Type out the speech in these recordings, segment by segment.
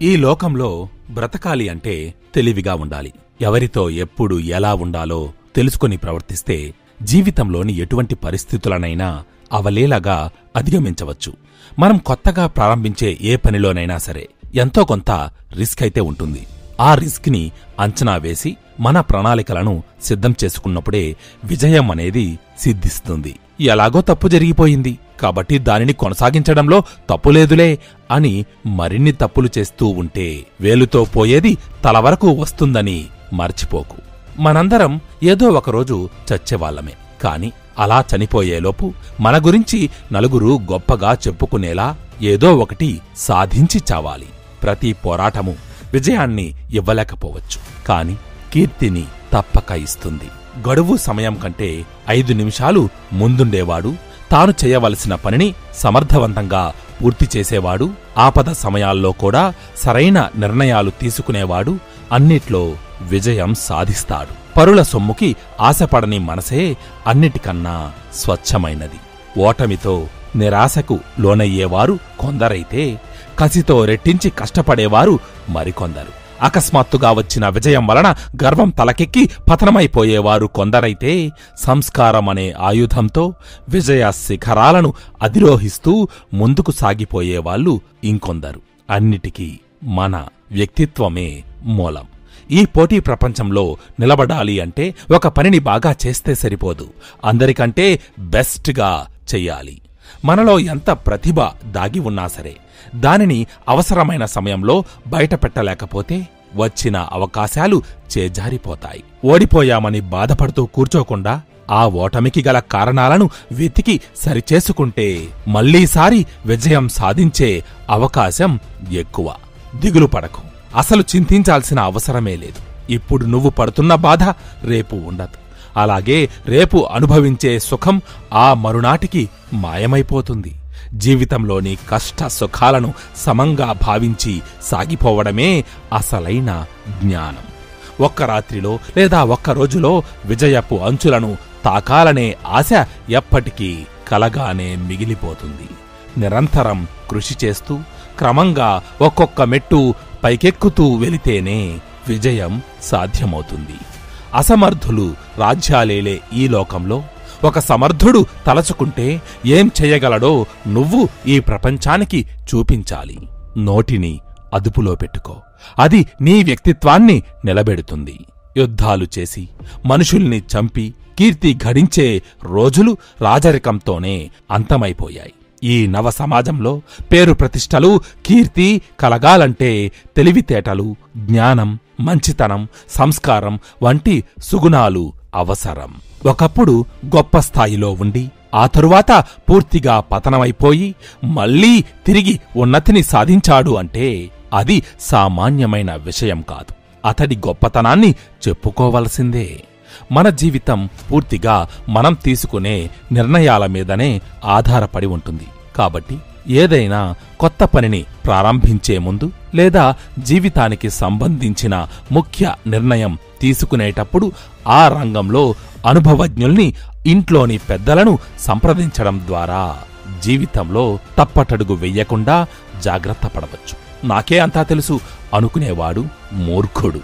ఈ లోకంలో బ్రతకాలి అంటే తెలివిగా ఉండాలి. ఎవరితో ఎప్పుడు ఎలా ఉండాలో తెలుసుకొని ప్రవర్తిస్తే జీవితంలోని ఎటువంటి పరిస్థితులనైనా అవలీలగా అధిగమించవచ్చు. మనం కొత్తగా ప్రారంభించే ఏ పనిలోనైనా సరే ఎంతో కొంత రిస్క్ అయితే ఉంటుంది. ఆ రిస్క్ ని అంచనా వేసి మన ప్రణాళికలను సిద్ధం చేసుకున్నప్పుడే విజయం అనేది సిద్ధిస్తుంది. ఎలాగో తప్పు జరిగిపోయింది కాబట్టి దానిని కొనసాగించడంలో తప్పులేదులే అని మరిన్ని తప్పులు చేస్తూ ఉంటే వేలుతో పోయేది తల వరకు వస్తుందని మర్చిపోకు. మనందరం ఏదో ఒకరోజు చచ్చేవాళ్లమే. కాని అలా చనిపోయేలోపు మన గురించి నలుగురు గొప్పగా చెప్పుకునేలా ఏదో ఒకటి సాధించి చావాలి. ప్రతి పోరాటము విజయాన్ని ఇవ్వలేకపోవచ్చు, కాని కీర్తిని తప్పక ఇస్తుంది. గడువు సమయం కంటే 5 నిమిషాలు ముందుండేవాడు, తాను చేయవలసిన పనిని సమర్థవంతంగా పూర్తి చేసేవాడు, ఆపద సమయాల్లో కూడా సరైన నిర్ణయాలు తీసుకునేవాడు అన్నిట్లో విజయం సాధిస్తాడు. పరుల సొమ్ముకి ఆశపడని మనసే అన్నిటికన్నా స్వచ్ఛమైనది. ఓటమితో నిరాశకు లోనయ్యేవారు కొందరైతే కసితో రెట్టించి కష్టపడేవారు మరికొందరు. అకస్మాత్తుగా వచ్చిన విజయం వలన గర్వం తలకెక్కి పతనమైపోయేవారు కొందరైతే సంస్కారం అనే ఆయుధంతో విజయ శిఖరాలను అధిరోహిస్తూ ముందుకు సాగిపోయేవాళ్లు ఇంకొందరు. అన్నిటికీ మన వ్యక్తిత్వమే మూలం. ఈ పోటీ ప్రపంచంలో నిలబడాలి అంటే ఒక పనిని బాగా చేస్తే సరిపోదు, అందరికంటే బెస్ట్గా చెయ్యాలి. మనలో ఎంత ప్రతిభ దాగి ఉన్నా సరే దానిని అవసరమైన సమయంలో బయటపెట్టలేకపోతే వచ్చిన అవకాశాలు చేజారిపోతాయి. ఓడిపోయామని బాధపడుతూ కూర్చోకుండా ఆ ఓటమికి గల కారణాలను వెతికి సరిచేసుకుంటే మళ్లీసారి విజయం సాధించే అవకాశం ఎక్కువ. దిగులు పడకు, అసలు చింతించాల్సిన అవసరమే లేదు. ఇప్పుడు నువ్వు పడుతున్న బాధ రేపు ఉండదు. అలాగే రేపు అనుభవించే సుఖం ఆ మరునాటికి మాయమైపోతుంది. జీవితంలోని కష్ట సుఖాలను సమంగా భావించి సాగిపోవడమే అసలైన జ్ఞానం. ఒక్క రాత్రిలో లేదా ఒక్క రోజులో విజయపు అంచులను తాకాలనే ఆశ ఎప్పటికీ కలగానే మిగిలిపోతుంది. నిరంతరం కృషి చేస్తూ క్రమంగా ఒక్కొక్క మెట్టు పైకెక్కుతూ వెళితేనే విజయం సాధ్యమవుతుంది. అసమర్థులు రాజ్యాలేలే ఈ లోకంలో ఒక సమర్థుడు తలచుకుంటే ఏం చెయ్యగలడో నువ్వు ఈ ప్రపంచానికి చూపించాలి. నోటిని అదుపులో పెట్టుకో, అది నీ వ్యక్తిత్వాన్ని నిలబెడుతుంది. యుద్ధాలు చేసి మనుషుల్ని చంపి కీర్తి గడించే రోజులు రాజరికంతోనే అంతమైపోయాయి. ఈ నవ సమాజంలో పేరు ప్రతిష్టలు కీర్తి కలగాలంటే తెలివితేటలు, జ్ఞానం, మంచితనం, సంస్కారం వంటి సుగుణాలు అవసరం. ఒకప్పుడు గొప్ప స్థాయిలో ఉండి ఆ తరువాత పూర్తిగా పతనమైపోయి మళ్లీ తిరిగి ఉన్నతిని సాధించాడు అంటే అది సామాన్యమైన విషయం కాదు. అతడి గొప్పతనాన్ని చెప్పుకోవలసిందే. మన జీవితం పూర్తిగా మనం తీసుకునే నిర్ణయాల మీదనే ఆధారపడి ఉంటుంది. కాబట్టి ఏదైనా కొత్త పనిని ప్రారంభించే ముందు లేదా జీవితానికి సంబంధించిన ముఖ్య నిర్ణయం తీసుకునేటప్పుడు ఆ రంగంలో అనుభవజ్ఞుల్ని, ఇంట్లోని పెద్దలను సంప్రదించడం ద్వారా జీవితంలో తప్పటడుగు వెయ్యకుండా జాగ్రత్త పడవచ్చు. నాకే అంతా తెలుసు అనుకునేవాడు మూర్ఖుడు.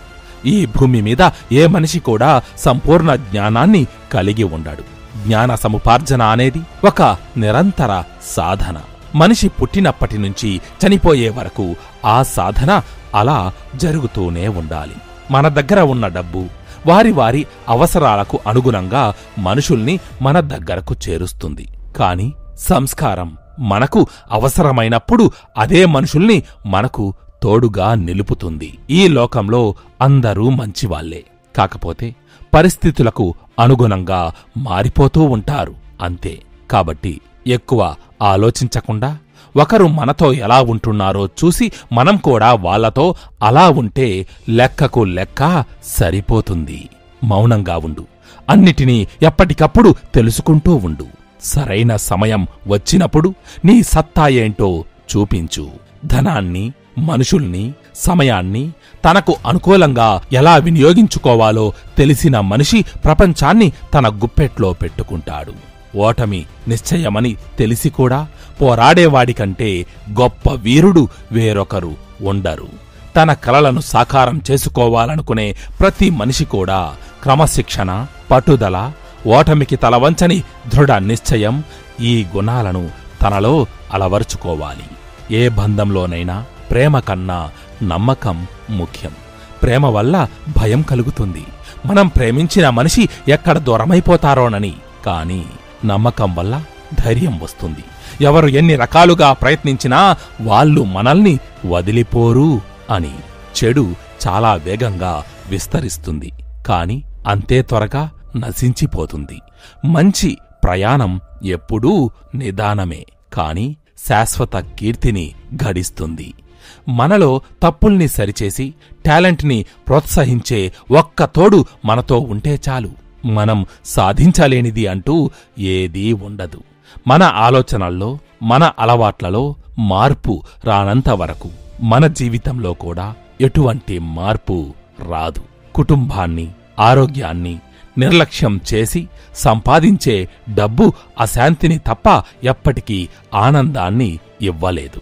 ఈ భూమి మీద ఏ మనిషి కూడా సంపూర్ణ జ్ఞానాన్ని కలిగి ఉండడు. జ్ఞాన సముపార్జన అనేది ఒక నిరంతర సాధన. మనిషి పుట్టినప్పటి నుంచి చనిపోయే వరకు ఆ సాధన అలా జరుగుతూనే ఉండాలి. మన దగ్గర ఉన్న డబ్బు వారి వారి అవసరాలకు అనుగుణంగా మనుషుల్ని మన దగ్గరకు చేరుస్తుంది. కాని సంస్కారం మనకు అవసరమైనప్పుడు అదే మనుషుల్ని మనకు తోడుగా నిలుపుతుంది. ఈ లోకంలో అందరూ మంచివాళ్లే, కాకపోతే పరిస్థితులకు అనుగుణంగా మారిపోతూ ఉంటారు అంతే. కాబట్టి ఎక్కువ ఆలోచించకుండా ఒకరు మనతో ఎలా ఉంటున్నారో చూసి మనం కూడా వాళ్లతో అలా ఉంటే లెక్కకు లెక్క సరిపోతుంది. మౌనంగా ఉండు, అన్నిటినీ ఎప్పటికప్పుడు తెలుసుకుంటూ ఉండు. సరైన సమయం వచ్చినప్పుడు నీ సత్తా ఏంటో చూపించు. ధనాన్ని, మనుషుల్ని, సమయాన్ని తనకు అనుకూలంగా ఎలా వినియోగించుకోవాలో తెలిసిన మనిషి ప్రపంచాన్ని తన గుప్పెట్లో పెట్టుకుంటాడు. ఓటమి నిశ్చయమని తెలిసి కూడా పోరాడేవాడికంటే గొప్ప వీరుడు వేరొకరు ఉండరు. తన కలలను సాకారం చేసుకోవాలనుకునే ప్రతి మనిషి కూడా క్రమశిక్షణ, పట్టుదల, ఓటమికి తలవంచని దృఢ నిశ్చయం ఈ గుణాలను తనలో అలవరుచుకోవాలి. ఏ బంధంలోనైనా ప్రేమ కన్నా నమ్మకం ముఖ్యం. ప్రేమ వల్ల భయం కలుగుతుంది, మనం ప్రేమించిన మనిషి ఎక్కడ దూరమైపోతారోనని. కాని నమ్మకం వల్ల ధైర్యం వస్తుంది. ఎవరు ఎన్ని రకాలుగా ప్రయత్నించినా వాళ్ళు మనల్ని వదిలిపోరు అని. చెడు చాలా వేగంగా విస్తరిస్తుంది, కాని అంతే త్వరగా నశించిపోతుంది. మంచి ప్రయాణం ఎప్పుడూ నిదానమే, కాని శాశ్వత కీర్తిని గడిస్తుంది. మనలో తప్పుల్ని సరిచేసి టాలెంట్ని ప్రోత్సహించే ఒక్క తోడు మనతో ఉంటే చాలు. మనం సాధించలేనిది అంటూ ఏదీ ఉండదు. మన ఆలోచనల్లో, మన అలవాట్లలో మార్పు రానంత వరకు మన జీవితంలో కూడా ఎటువంటి మార్పు రాదు. కుటుంబాన్ని, ఆరోగ్యాన్ని నిర్లక్ష్యం చేసి సంపాదించే డబ్బు అశాంతిని తప్ప ఎప్పటికీ ఆనందాన్ని ఇవ్వలేదు.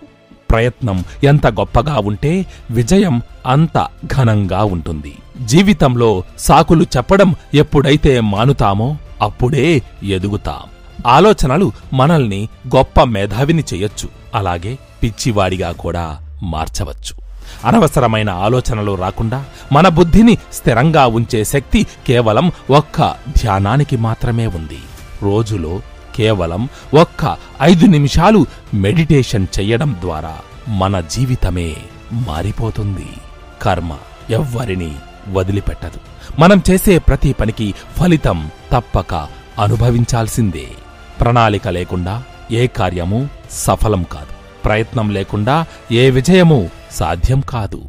ప్రయత్నం ఎంత గొప్పగా ఉంటే విజయం అంత ఘనంగా ఉంటుంది. జీవితంలో సాకులు చెప్పడం ఎప్పుడైతే మానుతామో అప్పుడే ఎదుగుతాం. ఆలోచనలు మనల్ని గొప్ప మేధావిని చెయ్యొచ్చు, అలాగే పిచ్చివాడిగా కూడా మార్చవచ్చు. అనవసరమైన ఆలోచనలు రాకుండా మన బుద్ధిని స్థిరంగా ఉంచే శక్తి కేవలం ఒక్క ధ్యానానికి మాత్రమే ఉంది. రోజులో కేవలం ఒక్క 5 నిమిషాలు మెడిటేషన్ చెయ్యడం ద్వారా మన జీవితమే మారిపోతుంది. కర్మ ఎవ్వరినీ వదిలిపెట్టదు. మనం చేసే ప్రతి పనికి ఫలితం తప్పక అనుభవించాల్సిందే. ప్రణాళిక లేకుండా ఏ కార్యమూ సఫలం కాదు. ప్రయత్నం లేకుండా ఏ విజయమూ సాధ్యం కాదు.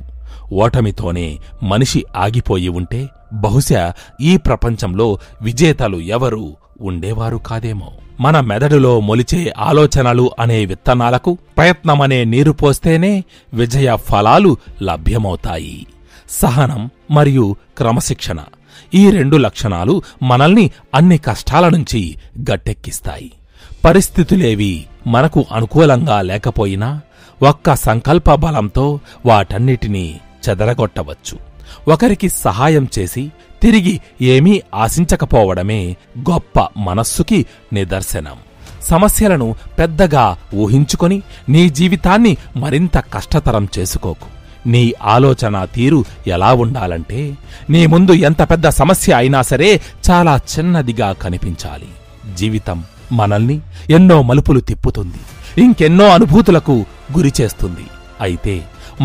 ఓటమితోనే మనిషి ఆగిపోయి ఉంటే బహుశా ఈ ప్రపంచంలో విజేతలు ఎవరూ ఉండేవారు కాదేమో. మన మెదడులో మొలిచే ఆలోచనలు అనే విత్తనాలకు ప్రయత్నమనే నీరు పోస్తేనే విజయ ఫలాలు లభ్యమవుతాయి. సహనం మరియు క్రమశిక్షణ, ఈ 2 లక్షణాలు మనల్ని అన్ని కష్టాల నుంచి గట్టెక్కిస్తాయి. పరిస్థితులేవి మనకు అనుకూలంగా లేకపోయినా ఒక్క సంకల్ప బలంతో వాటన్నిటినీ చెదరగొట్టవచ్చు. ఒకరికి సహాయం చేసి తిరిగి ఏమీ ఆశించకపోవడమే గొప్ప మనస్సుకి నిదర్శనం. సమస్యలను పెద్దగా ఊహించుకొని నీ జీవితాన్ని మరింత కష్టతరం చేసుకోకు. నీ ఆలోచన తీరు ఎలా ఉండాలంటే, నీ ముందు ఎంత పెద్ద సమస్య అయినా సరే చాలా చిన్నదిగా కనిపించాలి. జీవితం మనల్ని ఎన్నో మలుపులు తిప్పుతుంది, ఇంకెన్నో అనుభూతులకు గురిచేస్తుంది. అయితే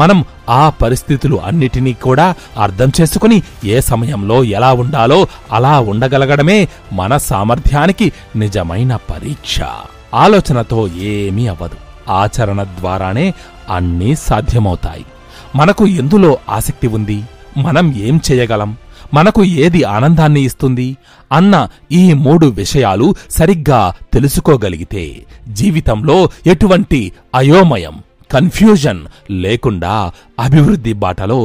మనం ఆ పరిస్థితులు అన్నిటినీ కూడా అర్థం చేసుకుని ఏ సమయంలో ఎలా ఉండాలో అలా ఉండగలగడమే మన సామర్థ్యానికి నిజమైన పరీక్ష. ఆలోచనతో ఏమీ అవ్వదు, ఆచరణ ద్వారానే అన్నీ సాధ్యమవుతాయి. మనకు ఎందులో ఆసక్తి ఉంది, మనం ఏం చేయగలం, మనకు ఏది ఆనందాన్ని ఇస్తుంది అన్న ఈ 3 విషయాలు సరిగ్గా తెలుసుకోగలిగితే జీవితంలో ఎటువంటి అయోమయం, కన్ఫ్యూజన్ లేకుండా అభివృద్ధి బాటలో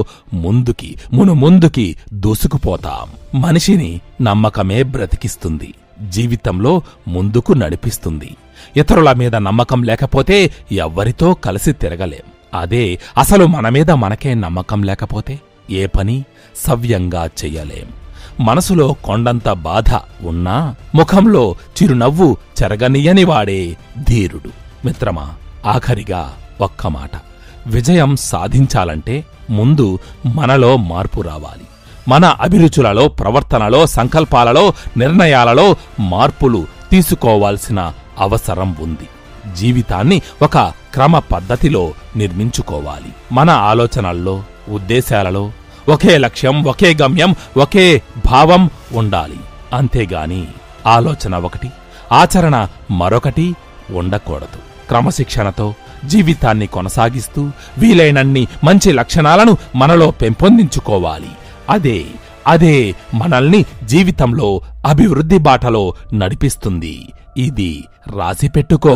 ముందుకి దూసుకుపోతాం. మనిషిని నమ్మకమే బ్రతికిస్తుంది, జీవితంలో ముందుకు నడిపిస్తుంది. ఇతరుల మీద నమ్మకం లేకపోతే ఎవ్వరితో కలిసి తిరగలేం. అదే అసలు మన మీద మనకే నమ్మకం లేకపోతే ఏ పని సవ్యంగా చెయ్యలేం. మనసులో కొండంత బాధ ఉన్నా ముఖంలో చిరునవ్వు చెరగనియనివాడే ధీరుడు. మిత్రమా, ఆఖరిగా ఒక్క మాట. విజయం సాధించాలంటే ముందు మనలో మార్పు రావాలి. మన అభిరుచులలో, ప్రవర్తనలో, సంకల్పాలలో, నిర్ణయాలలో మార్పులు తీసుకోవాల్సిన అవసరం ఉంది. జీవితాన్ని ఒక క్రమ పద్ధతిలో నిర్మించుకోవాలి. మన ఆలోచనల్లో, ఉద్దేశాలలో ఒకే లక్ష్యం, ఒకే గమ్యం, ఒకే భావం ఉండాలి. అంతేగాని ఆలోచన ఒకటి, ఆచరణ మరొకటి ఉండకూడదు. క్రమశిక్షణతో జీవితాన్ని కొనసాగిస్తూ వీలైనన్ని మంచి లక్షణాలను మనలో పెంపొందించుకోవాలి. అదే మనల్ని జీవితంలో అభివృద్ధి బాటలో నడిపిస్తుంది. ఇది రాసిపెట్టుకో.